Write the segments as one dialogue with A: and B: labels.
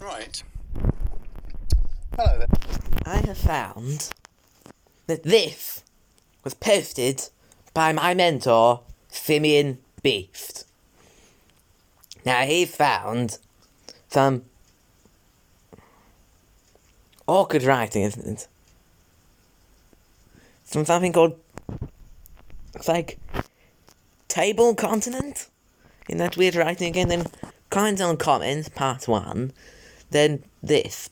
A: Right. Hello there.
B: I have found that this was posted by my mentor, Simeon Beeste. Now, he found some awkward writing, isn't it? Something called, it's like, table continent? In that weird writing again, then comments on comments, part 1, then this.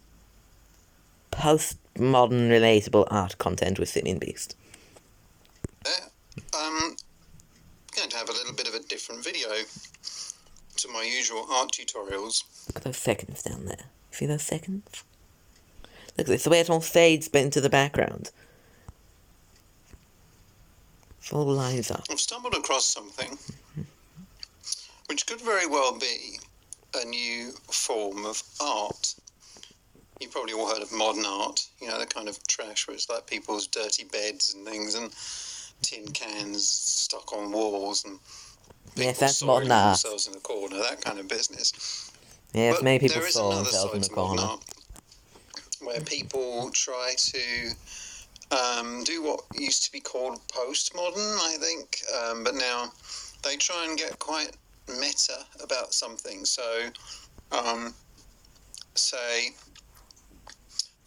B: Postmodern relatable art content with Simeon Beeste.
A: I'm going to have a little bit of a different video to my usual art tutorials.
B: Look at those seconds down there. See those seconds? Look, it's the way it all fades into the background. It all lines up.
A: I've stumbled across something which could very well be a new form of art. You've probably all heard of modern art, you know, the kind of trash where it's like people's dirty beds and things and tin cans stuck on walls and
B: yes, that's modern art.
A: Themselves in the corner, that kind of business.
B: Yes,
A: but
B: many people
A: there is
B: saw
A: another
B: themselves in
A: side
B: the
A: to modern
B: corner.
A: art where people try to do what used to be called postmodern, I think, but now they try and get quite meta about something. So, say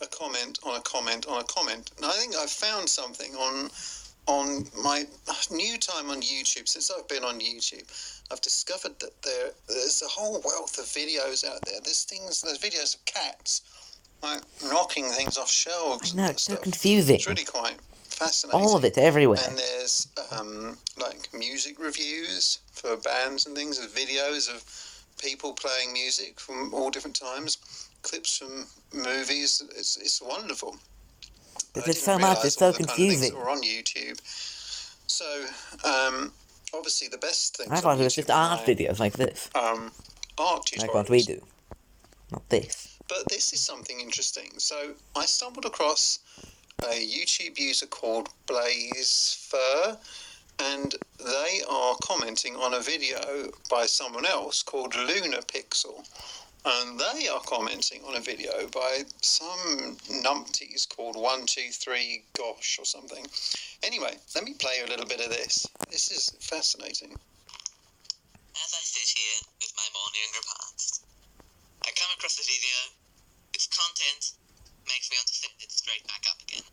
A: a comment on a comment on a comment. And I think I've found something on my new time on YouTube. Since I've been on YouTube, I've discovered that there's a whole wealth of videos out there. There's videos of cats like knocking things off shelves.
B: I know,
A: and
B: it's
A: stuff.
B: so confusing.
A: It's really quite fascinating.
B: All of it, everywhere.
A: And there's like music reviews for bands and things, videos of people playing music from all different times, clips from movies. It's wonderful.
B: There's so much, it's so confusing.
A: Kind of on YouTube. So, obviously the best thing.
B: I thought it was just art videos like this.
A: Art tutorials.
B: Like what we do. Not this.
A: But this is something interesting. So I stumbled across a YouTube user called Blazefur, and they are commenting on a video by someone else called LunarPixel. And they are commenting on a video by some numpties called 123 Gosh or something. Anyway, let me play you a little bit of this. This is fascinating.
C: As I sit here with my morning repast, I come across a video. Its content makes me want to sit it straight back up again.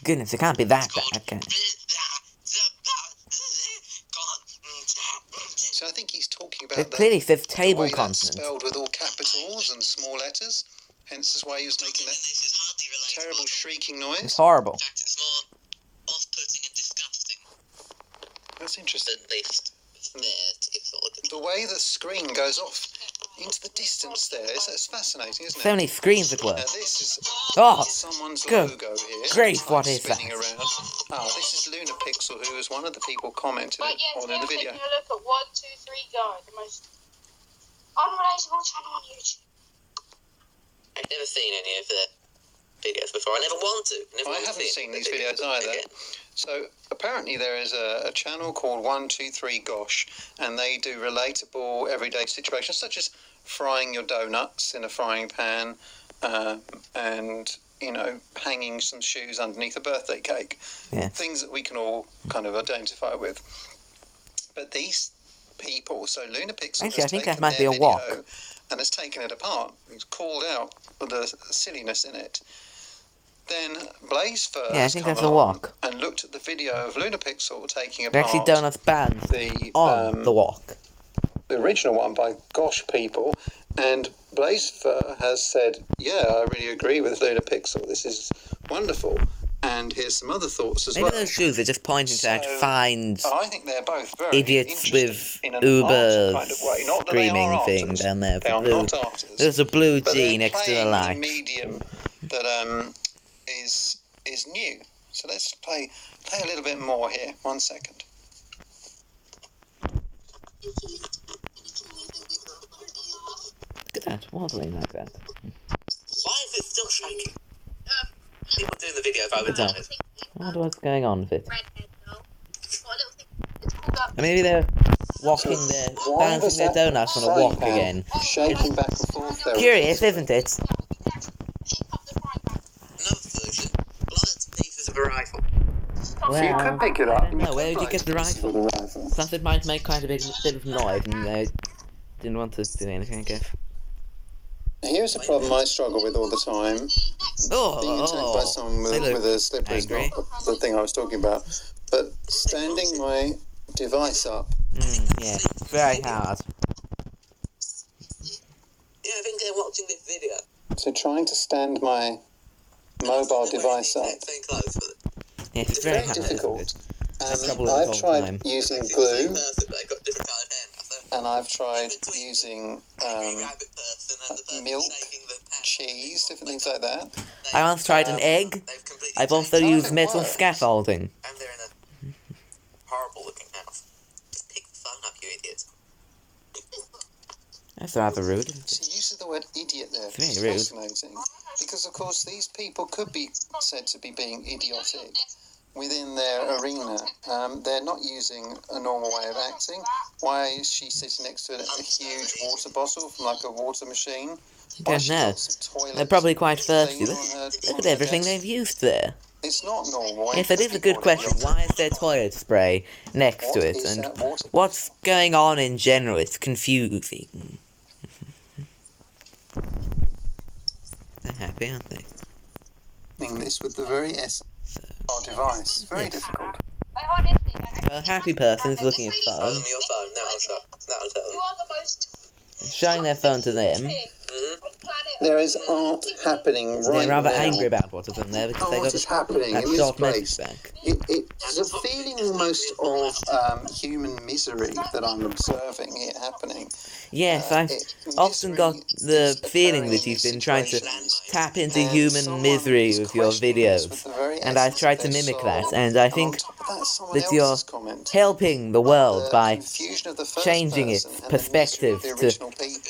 B: Goodness, it can't be that bad, can it?
A: So I think he's talking about
B: It clearly says table
A: the way that's
B: continent.
A: spelled with all capitals and small letters. Hence is why he was making that terrible shrieking
B: It's
A: noise.
B: horrible.
C: In fact, it's more off-putting and disgusting.
A: That's interesting.
C: At least it's there to give sort of
A: The way the screen goes off into the distance there, it's fascinating, isn't it?
B: So many screens at work.
A: Now this is
B: Oh,
A: someone's
B: good
A: logo here.
B: grief,
A: It's
B: what is
A: spinning
B: that?
A: around. Oh, this is LunarPixel, who was one of the people commented
D: But yeah,
A: on in the video.
D: taking a look at 123 Go, the most unrelatable channel on YouTube.
C: I've never seen any of the videos before. I never want to.
A: I haven't seen these videos either.
C: Again.
A: So apparently there is a channel called 123 Gosh, and they do relatable everyday situations such as frying your donuts in a frying pan, and hanging some shoes underneath a birthday cake.
B: Yeah.
A: Things that we can all kind of identify with. But these people, so LunarPixel,
B: Actually, I
A: has
B: think
A: taken
B: that might be
A: their
B: a walk.
A: video and has taken it apart. It's called out for the silliness in it. Then Blazefur
B: Yeah, I
A: has
B: think
A: come
B: that's a
A: along
B: walk.
A: and looked at the video of LunarPixel taking
B: They're
A: apart
B: actually donuts banned on the walk.
A: the original one by Gosh people, and Blazefur has said, yeah, I really agree with LunarPixel. This is wonderful. And here's some other thoughts as
B: Maybe
A: well.
B: those shoes are just pointing to find
A: I think they're both very
B: idiots
A: interesting
B: with
A: in an
B: Uber
A: art kind of way. Not that they
B: screaming
A: are
B: thing
A: artists.
B: down there.
A: They are
B: Blue.
A: not artists.
B: There's a blue
A: But
B: G
A: they're
B: next to the
A: playing
B: light.
A: in a medium that is new. So let's play a little bit more here. 1 second.
B: Look at that, waddling like that.
C: Why is it still shaking? People doing the video if I would
B: Good
C: done it.
B: I wonder what's going on with it.
D: Redhead girl. What little thing? It's called
B: Maybe they're walking their,
A: Why does
B: bouncing their
A: that
B: donuts on a
A: say,
B: walk
A: Pam?
B: again.
A: Shaking back and forth there.
B: Curious, isn't it?
C: Another solution. Large pieces of a rifle.
B: Well,
A: So you could pick it
B: I
A: up.
B: don't know, where did you get the rifle?
A: With a rifle.
B: Plus it might make quite a bit of noise, and they didn't want to do anything, I guess.
A: Here's a problem I struggle with all the time. Being attacked by someone with a slipper is
B: angry.
A: not the thing I was talking about. But standing my device up.
B: Yeah, it's very hard.
C: Yeah, I think they're watching this video.
A: So trying to stand my mobile device up.
C: Staying close with it.
B: Yeah, it's very hard,
A: difficult.
B: isn't it? Trouble the
A: I've
B: whole
A: tried
B: time.
A: using
C: It's the
A: glue,
C: same person, but they've got different coloured hair.
A: and I've tried using
C: Angry rabbit person and the person
A: milk,
C: shaking the pen.
A: cheese, different things like that.
B: I once tried an egg.
C: They've completely
B: I've also
C: changed.
B: used
A: it
B: metal
A: works.
B: scaffolding.
C: And they're in a horrible looking house. Just pick the phone up, you idiot.
B: That's rather rude, isn't it?
A: She uses the word idiot there.
B: It's very
A: It's
B: rude.
A: fascinating. Because, of course, these people could be said to be being idiotic within their arena. They're not using a normal way of acting. Why is she sitting next to a huge water bottle from like a water machine? Why
B: Don't know.
A: she got some toilet
B: They're probably quite thirsty.
A: thing on her-
B: Look
A: on
B: at
A: her
B: everything
A: desk?
B: they've used there.
A: It's not normal.
B: Yes, that is a good question. Why is there toilet spray next to it? And what's going on in general? It's confusing. They're happy, aren't they?
A: Doing this with the very essence of our device. Very difficult.
B: A happy person's looking at
C: Show
B: phone,
C: them your phone. That'll tell them.
D: are the most
B: showing their phone to them.
A: There is art happening right
B: They're rather
A: now.
B: angry about what is in there because they
A: Art
B: got
A: is happening
B: that
A: in this
B: short
A: place.
B: message back.
A: It's a feeling almost of human misery that I'm observing here happening.
B: Yes, I've often got the feeling that you've been trying to tap into human misery with your videos, and I've tried to mimic that, and I think that you're helping the world by changing its perspective to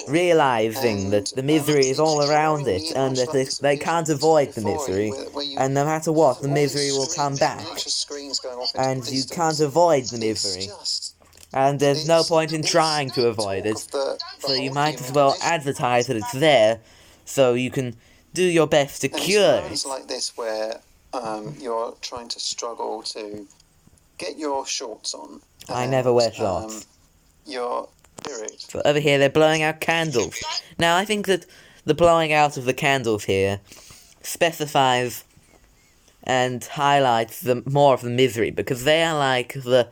B: realizing that the misery is all around it, and that they can't avoid the misery, and no matter what, the misery will come back, and you can't avoid the misery, and there's no point in trying to avoid it, so you might as well advertise that it's there, so you can do your best to cure it.
A: It's like this where you're trying to struggle to get your shorts on.
B: I never wear shorts.
A: Your spirit.
B: But over here, they're blowing out candles. Now, I think that the blowing out of the candles here specifies and highlights more of the misery, because they are like the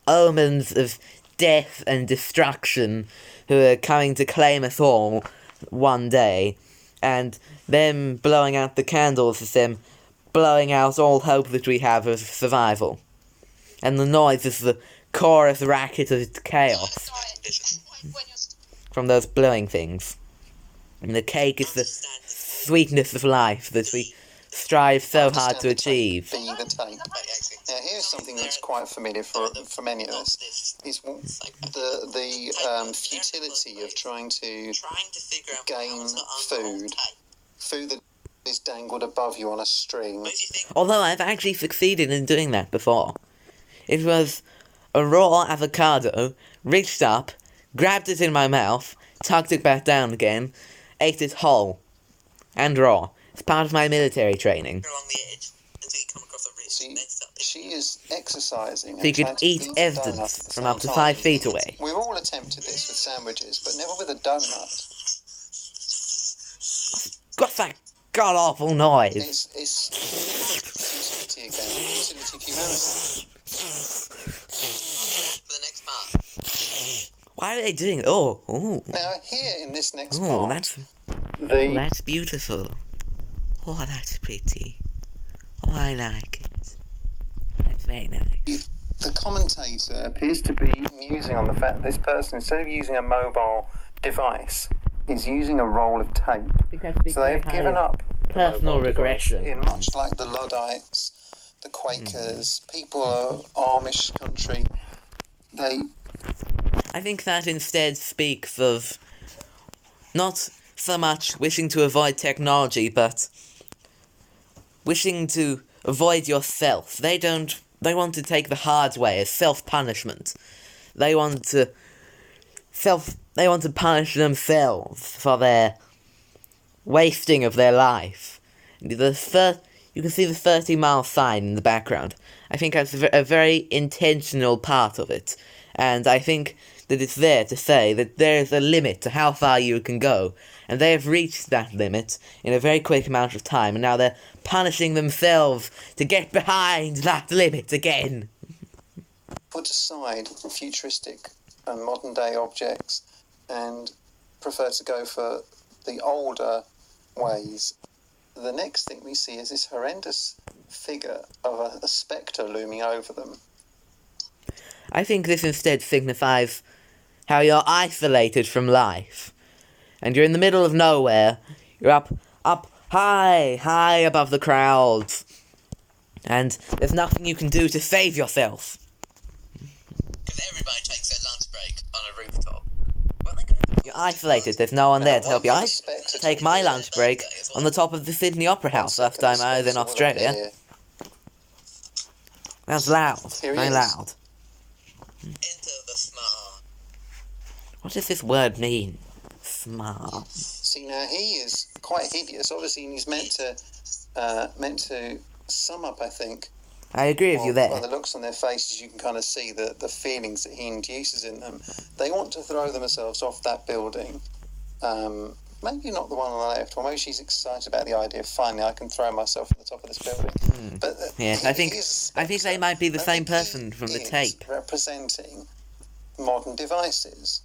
B: omens of death and destruction who are coming to claim us all one day, and them blowing out the candles is them blowing out all hope that we have of survival. And the noise is the chorus racket of chaos from those blowing things. And the cake is the sweetness of life that we strive so hard to achieve.
A: Be the tape. Now, here's something that's quite familiar for many of us. Is the futility of trying to
C: figure out
A: gain food that is dangled above you on a string.
B: Although I've actually succeeded in doing that before. It was a raw avocado, reached up, grabbed it in my mouth, tucked it back down again, ate it whole and raw. It's part of my military training.
C: along the edge until you come across a ridge.
A: See,
C: Then stop.
A: she is exercising.
B: So you could eat evidence from up to 5 feet away.
A: We've all attempted this with sandwiches, but never with a donut.
B: What's that god-awful noise?
A: It's futility again. Futility of humanity.
C: For the next part.
B: Why are they doing it? Oh,
A: Now, here in this next
B: oh,
A: part,
B: that's beautiful. Oh, that's pretty. Oh, I like it. That's very nice.
A: the commentator appears to be musing on the fact that this person, instead of using a mobile device, is using a roll of tape. So they've given up
B: personal regression.
A: in much like the Luddites, the Quakers, people of Amish country.
B: I think that instead speaks of not so much wishing to avoid technology, but wishing to avoid yourself. They want to take the hard way as self-punishment. they want to punish themselves for their wasting of their life. You can see the 30-mile sign in the background. I think that's a very intentional part of it, and I think that it's there to say that there is a limit to how far you can go, and they have reached that limit in a very quick amount of time, and now they're punishing themselves to get behind that limit again.
A: Put aside futuristic and modern-day objects and prefer to go for the older ways. The next thing we see is this horrendous figure of a spectre looming over them.
B: I think this instead signifies how you're isolated from life, and you're in the middle of nowhere. You're up high above the crowds, and there's nothing you can do to save yourself.
C: Because everybody takes their lunch break on a rooftop.
B: You're isolated, there's no one there to help you. I take my lunch break on the top of the Sydney Opera House last time I was in Australia. That's loud, very loud.
C: Enter the smart.
B: What does this word mean? Smart.
A: See, now he is quite hideous. Obviously, he's meant to sum up, I think.
B: I agree with you there.
A: By the looks on their faces, you can kind of see the feelings that he induces in them. They want to throw themselves off that building. Maybe not the one on the left, or maybe she's excited about the idea of finally I can throw myself on the top of this building. But
B: yeah, I think they might be the same person from the tape.
A: Representing modern devices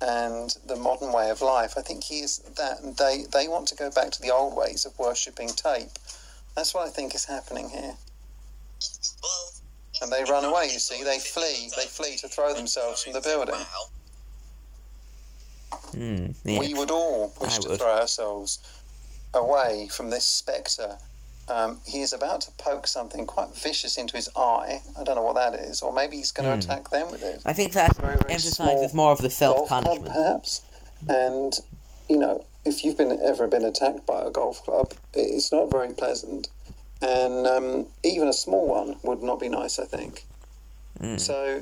A: and the modern way of life. I think he is that, and they want to go back to the old ways of worshipping tape. That's what I think is happening here.
C: Well,
A: and they run away, you see. They flee to throw themselves from the building.
B: Yeah.
A: We would all wish to throw ourselves away from this spectre. He is about to poke something quite vicious into his eye. I don't know what that is. Or maybe he's going to attack them with it.
B: I think that emphasises more of the self-punishment.
A: Perhaps. And, you know, if you've ever been attacked by a golf club, it's not very pleasant. And even a small one would not be nice, I think. So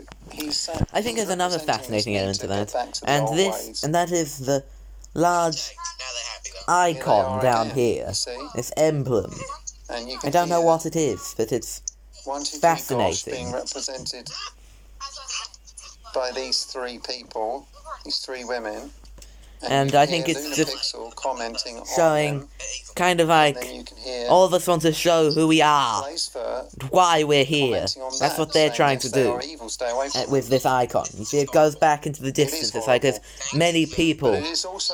B: I think there's another fascinating element to that, and that is the large icon down here, this emblem. I don't know what it is, but it's fascinating.
A: Being represented by these three people, these three women.
B: And I think it's just showing, kind of like, all of us want to show who we are, why we're here. That's what they're trying to do with this icon. You see, it goes back into the distance. It's like there's many people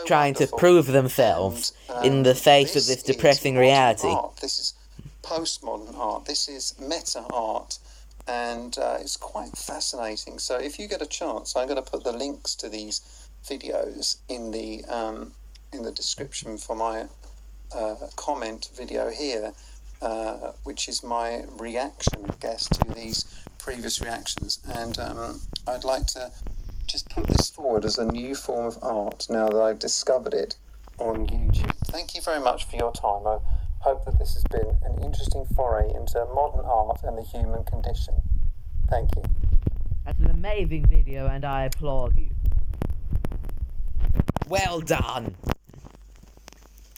B: trying to prove themselves in the face of this depressing reality.
A: This is postmodern art. This is meta art. And it's quite fascinating. So if you get a chance, I'm going to put the links to these videos in the description for my comment video here, which is my reaction, I guess, to these previous reactions. And I'd like to just put this forward as a new form of art now that I've discovered it on YouTube. Thank you very much for your time. I hope that this has been an interesting foray into modern art and the human condition. Thank you.
B: That's an amazing video, and I applaud you. Well done!